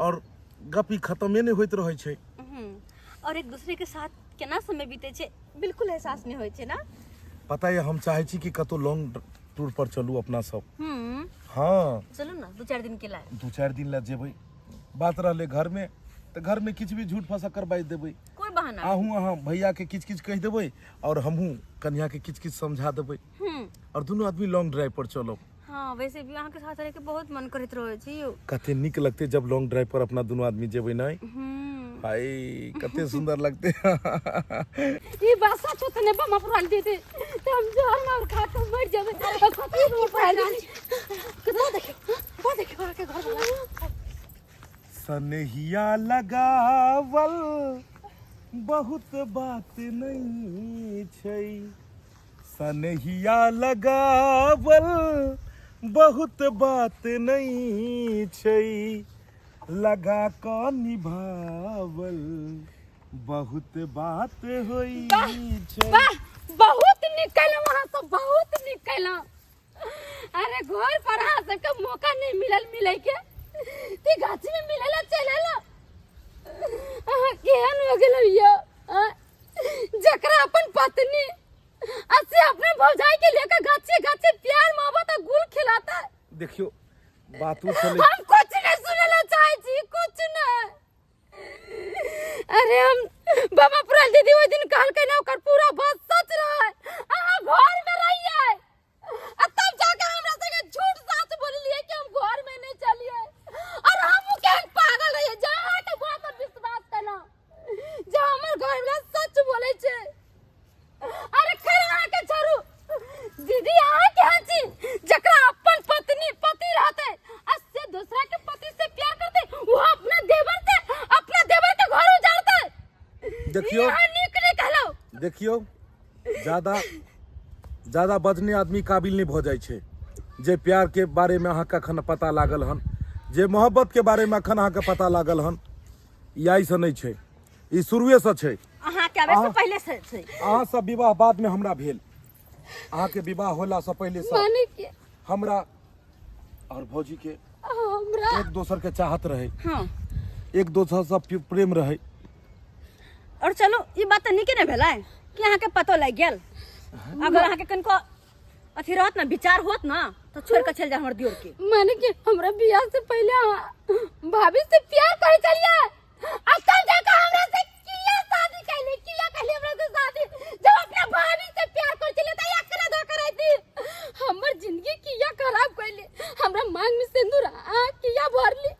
और गपी खत्मे नहीं होइत रहे छै। और एक दूसरे के साथ केना समय बीते छे बिल्कुल एहसास नहीं होय छे ना। पता है हम चाहे छी कि कतो लॉन्ग टूर पर चलू अपना सब। हाँ चलो ना 2-4 दिन के लिए। 2-4 दिन ला जेबै। बात रहले घर में तो घर में किछ भी झूठ फसा कर बाज देबै। कोई बहाना आहू अहाँ भैया के किछ किछ कह देबै और हमहू कन्या के किछ किछ समझा देबै और दोनों आदमी लॉन्ग ड्राइव पर चलब। हाँ वैसे भी अहाँ के साथ रह के बहुत मन करत रहे छी यो। कते निक लगते जब लॉन्ग ड्राइव पर अपना दोनों आदमी जेबै नहीं। हाय कते सुंदर लगते। ये बात सच होत ने बम अपराल दीदी तो हम जोर मार खा के मर जाबे। खती रो पाल कितना देखे वो देखे अहाँ के घर वाला सनहिया लगावल बहुत बात नहीं छै। सनहिया लगावल बहुत बात नहीं छै। लगा क निभावल बहुत बात होई छै। वाह बहुत निकल वहां से बहुत निकल। अरे घर पर आ सबके मौका नहीं मिले के ती गाछी में मिलेला चलेला। केहन हो गेल यो जकरा अपन पत्नी असे अपने भौजाई के लेकर गाछी गाछी प्यार मोहब्बत और गुल खिलाता है। देखियो बातू चले हम कुछ नहीं सुनेला चाहे छी कुछ नहीं। अरे हम बाबा पुराल दीदी वो दिन कहल के ना ओकर पूरा बात सच रहा है। घर में रहिए तब जाके हमरा से झूठ सच बोलिए कि हम घर में नहीं चलिए और हम के पागल रहिए जहां के बात पर विश्वास करना जो हमर घर वाला सच बोले छे। अरे खैर अहाँ के छोड़ू दीदी अहाँ के हंसी जकरा अपन पत्नी पति रहते उससे दूसरा के पति से प्यार करते वो अपना देवर के घर उजाड़ते। देखियो यहाँ निकले कहलो देखियो ज्यादा बजने आदमी काबिल नहीं भ जाय छै। जे प्यार के बारे में अहाँ के अखन पता लागल हन, जे मोहब्बत के बारे में अखन अहाँ के पता लागल हन, यही से नहीं छै, ई शुरुए से छै। अहाँ के आवे से पहले से छै। अहाँ सब विवाह बाद में हमरा भेल। अहाँ के विवाह होला से पहले से माने के हमरा और भौजी के हमरा एक दोसर के चाहत रहे। हाँ एक दोसर से प्रेम रहे। और चलो ये बात तो निके नहीं भेलै कि अहाँ के पतो लग गेल। अगर अहाँ के कनको अथी रहत ना विचार होत ना तो छोड़ के चल जा हमर दियोर के। माने कि हमरा बियाह से पहले भाभी से प्यार करे चलिए असल जगह हमरा से किया शादी कहले हमरा से शादी जब अपना भाभी से प्यार करे चलिए त एकरा धोखा रहती हमर जिंदगी किया खराब कहले। हमरा मांग में सिंदूर किया भरली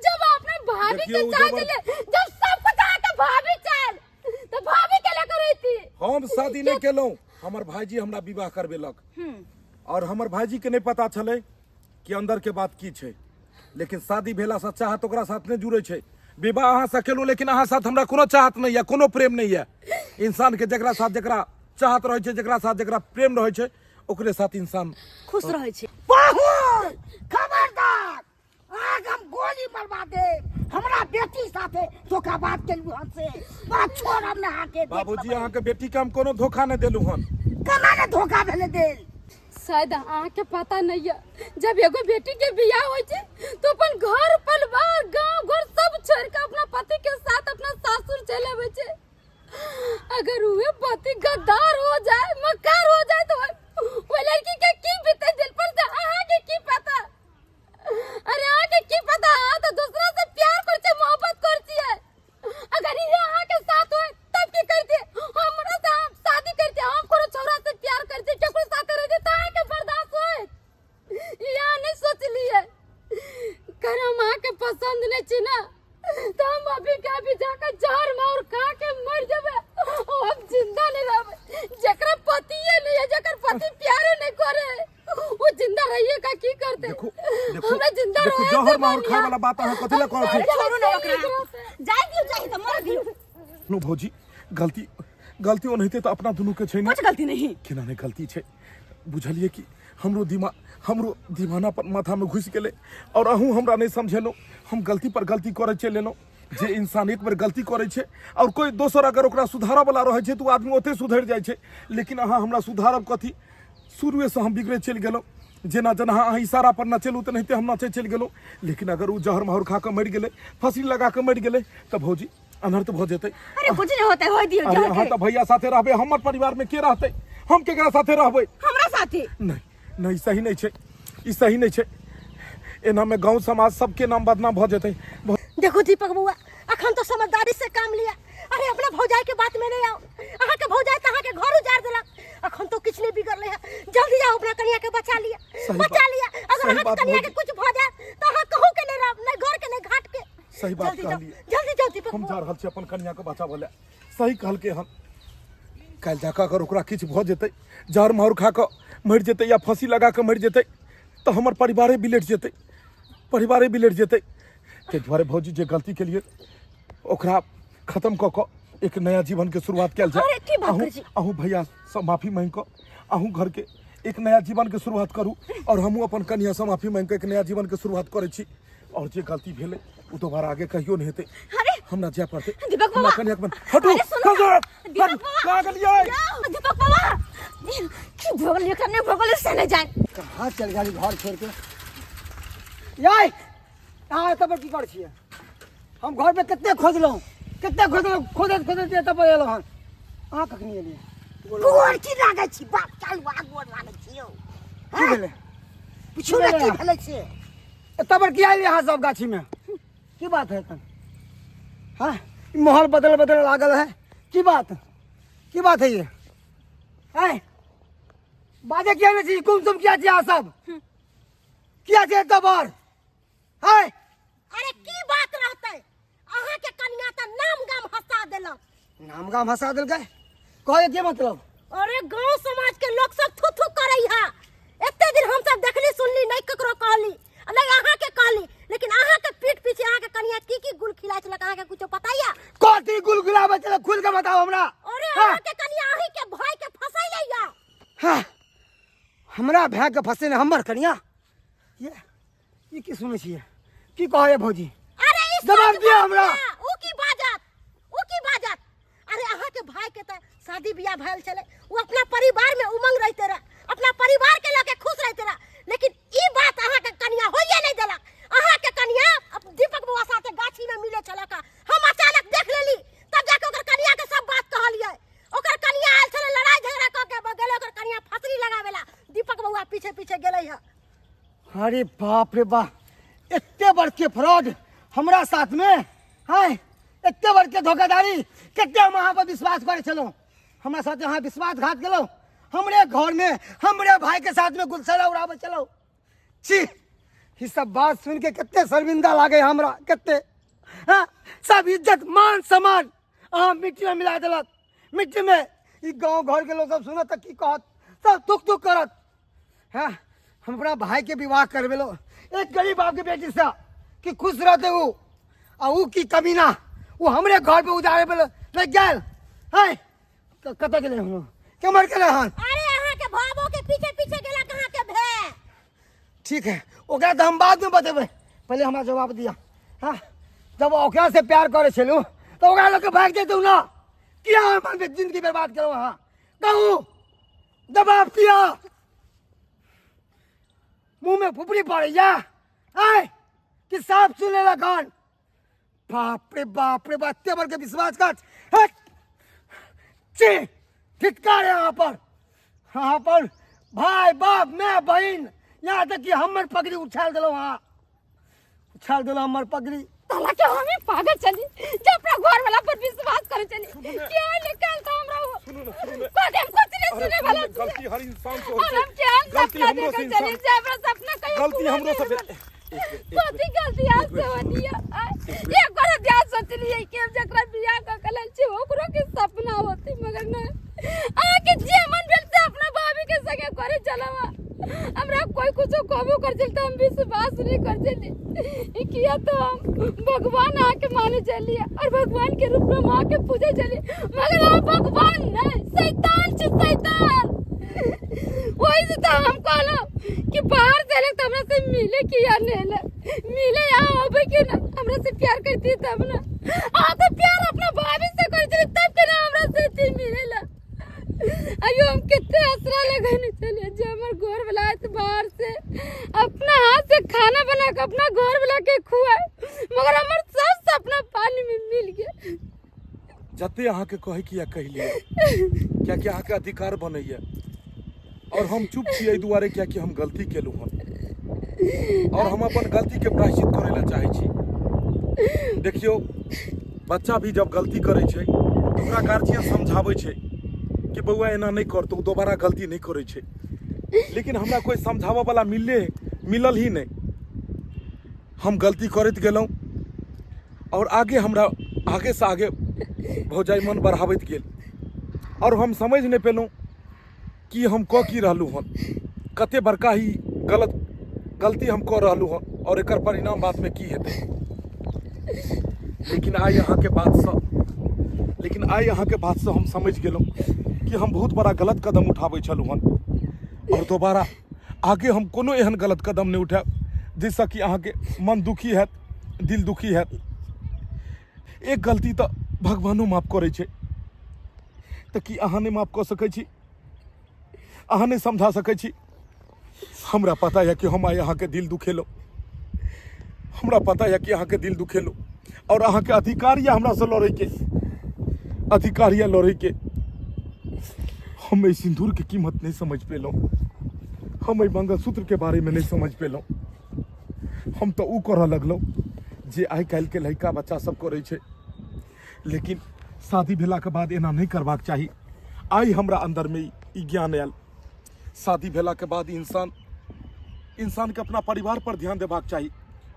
जब अपना भाभी के चाह चले जब सब कुछ आके भाभी चल तो भाभी के लेकर रहती। हम शादी नहीं केलौं, हमर भाईजी हमरा विवाह करबेलक और हमर भाईजी के नहीं पता चले कि अंदर के बात की छै। लेकिन शादी भेला से चाहत ओकरा साथ नहीं जुड़े छै। विवाह अहाँ से केलौं लेकिन अहाँ साथ हमरा कोनो चाहत नहीं है, कोनो प्रेम नहीं है। इंसान के जकरा साथ जकरा चाहत रहे छै, जकरा साथ जकरा प्रेम रहे छै ओकरे साथ इंसान खुश रहे छै। बहुत खबरदार आज हम गोली मरवा दे। हमरा बेटी साथे धोखाबाज केलु हन से बड़ा छोड़ब ना आके। बाबूजी अहाँ के बेटी के हम कोनो धोखा नहीं देलू हन। केना ने धोखा भेले देल। शायद अहाँके पता नहीं है जब एगो बेटी के बियाह हो छै तो अपन घर परिवार गांव घर सब छोड़ के अपना पति के साथ अपना सासुर चले आवे छै। अगर हुए पति गद्दार हो जाए मक्कार हो जाए तो वो लड़की के की बीते दिल पर से अहाँके की पता। अरे अहाँके की पता तो दूसरा से प्यार करछे मोहब्बत करछिए। अगर ये अहाँके साथ हो तब की करते हमरा से हम शादी करते हम कोनो छोरा से प्यार करते केकरो साथ मार खाए वाला बात अहाँ कथि ला कहै छी छोड़ू ना ओकरा जाय दियो चाहे त मर दियो नो भौजी गलती ओनहिते त अपना दुनू के छै ने कुछ गलती नहीं केना नहीं गलती छै बुझलिए कि हमरो दीवाना पर माथा में घुस गेले और अहूँ हमरा नहीं समझेलो हम गलती पर गलती करे चलेलो जे इंसान एक बार गलती करे छे और कोई दोसर अगर ओकरा सुधारऽ वाला रहे छे तो आदमी ओते सुधर जाय छे लेकिन अहाँ हमरा सुधारब कथी शुरुए से हम बिगड़े चल गेलो जेना जेना अहाँ इशारा पर न चलू तो नहीं हम नाचे चल गेलो लेकिन अगर उ जहर महर खा के मर गेले फांसी लगा के मर गेले त भौजी अनर्थ भ जेतै अरे कुछ नहीं होता हो दियो अरे अहाँ त भैया साथे रहबे हमर परिवार में के रहतै हम केकरा साथे रहबै हमरा साथे नहीं सही नहीं छे ई सही नहीं छे एना में गांव समाज सबके नाम बदनाम भ जेतै देखो दीपक बुआ अखन तो समझदारी से काम लिया अरे अपना भौजाई के बात में नहीं आओ अहाँ के भौजाई त अहाँ के घर उजाड़ देलक अखन तो कुछ नहीं बिगड़ले है जल्दी जाओ अपना कन्या के बचा लिया अगर अहाँ के कन्या के कुछ भ जाए त अहाँ कहू के नहीं घर के नहीं घाट के सही बात कहलिए जल्दी जाओ दीपक हम जा रहल छी अपन कन्या के बचाबे ले सही कहलके हम काल जाकर अगर ओकरा किछ भ जेतै जहर महर खा के मर जेतै या फांसी लगा के मर जेतै तो हमर परिवारे बिलट जेतै ते द्वारे भौजी जे गलती के लिए ओकरा खत्म क के एक नया जीवन के शुरुआत कैल जाए अहूँ भैया से माफी मांग के अहूँ घर के एक नया जीवन के शुरुआत करू और हमहूँ अपन कन्या से माफी मांग के एक नया जीवन के शुरुआत करे छी और जे गलती भेले उ दोबारा आगे कहियो नहीं हेतै हमरा जाय पड़तै दीपक बाबा कन्या के हटू दीपक बाबा की भोगल लेकर नहीं भोगल से नहीं जाए कहाँ चल गई घर छोड़ के याय कहाँ तब की कर छिए हम घर में कितने खोजलहुँ खोदत जे तब एलहुँ हन अहाँ कखनी एलियै गोर की लागे छी बाप चालू गोर लागे छी यौ की भेलै पिछु में की भेलै से तब किया एलियै अहाँ सब गाछी में की बात है तन हाँ माहौल बदल लागल है की बात है ये है बाजे क्या नहीं चाहिए कुम तुम क्या चाहिए सब क्या चाहिए तब और है अरे की बात रहते अहाँ के कन्या त नाम गाम हंसा देलक नाम गाम हंसा दिल गए कहे के मतलब अरे गांव समाज के लोग सब थू थू करई हा एते दिन हम सब देखली सुनली नहीं ककरो कहली नहीं अहाँ के कहली लेकिन अहाँ के पीठ पीछे अहाँ के कन्या की गुल खिलाय छलक अहाँ के कुछ पता या कथी गुल गुलाब चल खुल के बताओ हमरा अरे अहाँ के कन्या अही के भाई के फसैले या हां हमरा भाई के फसे ने हमर कन्या ये की सुनै छियै की कहै भौजी अरे इस जवाब दिया हमरा उ की बाजत अरे अहाँ के भाई के त शादी बियाह भइल चले वो अपना परिवार में उमंग रहते रह अपना परिवार के लेके खुश रहते रह लेकिन ई बात अहाँ के कन्या होइए नहीं देलक अहाँ के कन्या दीपक बुआ साथे गाछी में मिले छलक हम अचानक देख लेली तब जाके ओकर कन्या के सब बात कहलिए ओकर कन्या आयल छले लड़ाई झगड़ा क के गेले ओकर कन्या फसरी लगावेला दीपक बुआ पीछे पीछे गेलै है अरे बाप रे बाप इतने बड़के फ्रॉड हमरा साथ में है इतने बड़के धोखाधड़ी कितने हम अहाँ पर विश्वास करे चलो हमरा साथ अहाँ विश्वासघात केलो हमरे घर में हमरे भाई के साथ में गुलसरा उड़ावे चलो छी ये सब बात सुन के कितने शर्मिंदा लागे हमरा कितने हाँ सब इज्जत मान सम्मान अहाँ मिट्टी में मिला दिलक मिट्टी में ई गांव घर के लोग सब सुनत तक की कहत सब दुख दुख करत हाँ हम अपना भाई के विवाह करवेलो एक गरीब बाप के बेटी से कि खुश रहते वो और वो की कमीना वो हमरे घर पे उजाड़े पे लग गए है कत गेले हम केमर गेले हन अरे अहाँ के भावो के पीछे पीछे गेला कहां के भे ठीक है ओकरा तो हम बाद में बतेबे पहले हमरा जवाब दिया हाँ जब ओकरा से प्यार करे छलू तो ओकरा लोग के भाग जेतू ना किया हम जिंदगी बर्बाद करो हाँ कहूँ जवाब दिया मुंह में फुफड़ी पड़े जा आए कि साफ सुने लगान बाप रे बाप तेवर के विश्वासघात हट ची धिक्कार है यहाँ पर भाई बाप मैं बहन यहाँ तक कि हमर पगड़ी उछाल दिलो हाँ उछाल दिलो हमर पगड़ी ताला के हमें पागल चली जे अपना घर वाला पर विश्वास करे चली क्या निकल तो हमरा कदम कुछ नहीं सुने वाला गलती हर इंसान से होती हम क्या गलती हमरो से चली जे अपना सपना कहीं गलती हमरो से कथी गलती आज से होती है एक बार ध्यान सोच लिए कि हम जकरा बियाह क कलल छी ओकरो के सपना होती मगर न आके जे मन भेल से अपना भाभी के संगे करे चलावा हमरा कोई कुछ कहबो कर चल तो हम विश्वास नहीं कर चली किया तो हम भगवान आके माने चली और भगवान के रूप में मां के पूजे चली मगर हम भगवान नहीं शैतान छ शैतान वही से तो हम कहलो कि बाहर चले तो हमरा से मिले कि या नहीं मिले यहाँ होबे कि ना हमरा से प्यार करती तब ना आ तो प्यार अपना भाभी से करती तब के ना हमरा से ती मिलेला अयो हम कितने असरा लगाने चले जो हमारे घर वाला है बाहर से अपना हाथ से खाना बना के अपना घर वाला के खुआए मगर हमारे सब सपना पानी में मिल गया जते अहाँ के कहे किया कहलिए क्या कि अहाँ के अधिकार बनैया और हम चुप छियै दुआरे क्या कि हम गलती केलू हन और हम अपन गलती के प्रायश्चित करे ला चाहे छी। देखियो बच्चा भी जब गलती करे छै तो ओकरा गार्जियन समझाबै छै कि बउआ एना नहीं कर तो दोबारा गलती नहीं करे छै, लेकिन हमरा कोई समझावा वाला मिलल ही नहीं। हम गलती करत गेलौं और आगे हमरा आगे से आगे भौजाई मन बढ़ाबैत गेल और हम समझ नहीं पेलौं कि हम क की रहलू हन, कते बड़का ही गलती हम कर रहलू हन और एकर परिणाम बाद में की हेतै। लेकिन आइ यहाँ के बात से हम समझ गेलौं कि हम बहुत बड़ा गलत कदम उठाबै छलू हन और दोबारा आगे हम कोनो एहन गलत कदम नहीं उठाब जिससे कि अहाँ के मन दुखी हैत, दिल दुखी हैत। एक गलती तो भगवानो माफ करे छै तो कि अहाँ नहीं माफ कर सकै छी, अहाँ नहीं समझा सकै छी। हमरा पता है कि हम अहाँ के दिल दुखेलो, हमरा पता है कि अहाँ के दिल दुखेलो और अहाँ के अधिकार या हमरा से लड़े के अधिकार या लड़े के। हम इस सिंदूर की कीमत नहीं समझ पेलौं, हम मंगलसूत्र के बारे में नहीं समझ पेलौं। हम तो ऊ करऽ लगलौं जे आइ काल्हि के लड़का बच्चा सब करे छै, लेकिन शादी भेला के बाद एना नहीं करबाक चाही। आई हमरा अंदर में ई ज्ञान आयल, शादी भेला के बाद इंसान के अपना परिवार पर ध्यान देबाक चाही।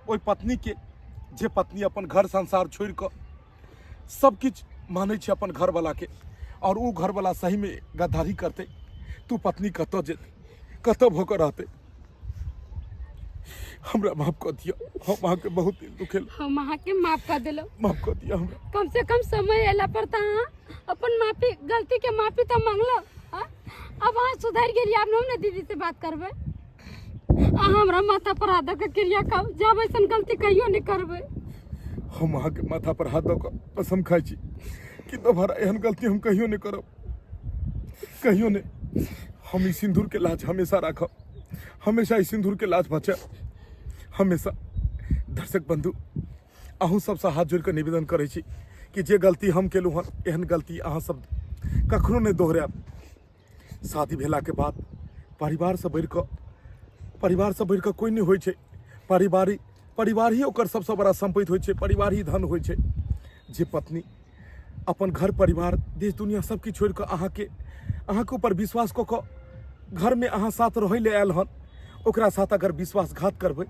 ओई पत्नी के जे पत्नी अपन घर संसार छोड़ कर सब किछ माने छै अपन घर वाला के और वो घर वाला सही में गद्दारी करते तू पत्नी कतो जेते, कतो भोकर रहते। हमरा माफ कर दिया, हम अहाँ के बहुत दिल दुखेल। हम अहाँ के माफ कर देलो, माफ कर दिया हमरा। कम से कम समय एला पर ता अपन माफी गलती के माफी तो मांगलो। अब अहाँ सुधर गेलिए, अब हम दीदी से बात करबे। हमरा माथा पर हाथ के क्रिया खाओ, जब ऐसा गलती कहियो नहीं करबे। हम अहाँ के माथा पर हाथ दो के कसम खाई छी कि दोबारा एहन गलती हम कहियो नहीं करब, कहियो नहीं। हम इस सिंदूर के लाज हमेशा राखब, हमेशा इस सिंदूर के लाज बचे हमेशा। दर्शक बंधु अहूँ सबसे हाथ जोड़ के निवेदन करे छी कि जे गलती हम केलू हन एहन गलती अहाँ सब कखनो नहीं दोहराब। शादी भेला के बाद परिवार से बढ़ कर कोई नहीं होइ छै। परिवार ही ओकर सबसे बड़ा संपत्ति होइ छै, परिवार ही धन होइ छै। जे पत्नी अपन घर परिवार देश दुनिया सब किछु छोड़ कर अहाँ के ऊपर विश्वास कऽ कऽ घर में अहाँ साथ रहै ले आयल हन, ओकरा साथ अगर विश्वासघात करबै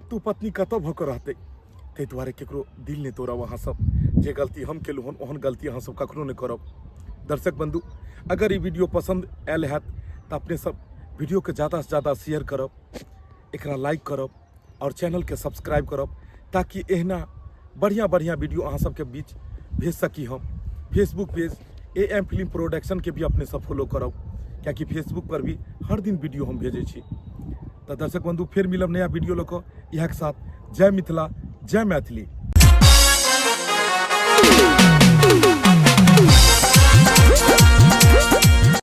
तो पत्नी कतऽ भऽ कऽ रहतै। ताहि दुआरे केकरो दिल नहीं तोड़ब अहाँ सब। जे गलती हम केलू हन ओहन गलती अहाँ सब कखनो नहीं करब। दर्शक बंधु अगर ये वीडियो पसंद आयल हैत तो अपने सब वीडियो के ज़्यादा से ज़्यादा शेयर करब, एकरा लाइक करब और चैनल के सब्सक्राइब करब, ताकि एहना बढ़िया वीडियो अहाँ सबके बीच भेज सकी। हम Facebook page AM film production के भी अपने सब फॉलो करब, क्योंकि फेसबुक पर भी हर दिन वीडियो हम भेजे छी। तो दर्शक बंधु फिर मिलब नया वीडियो लऽ यहाँ के साथ। जय मिथिला, जय मैथिली।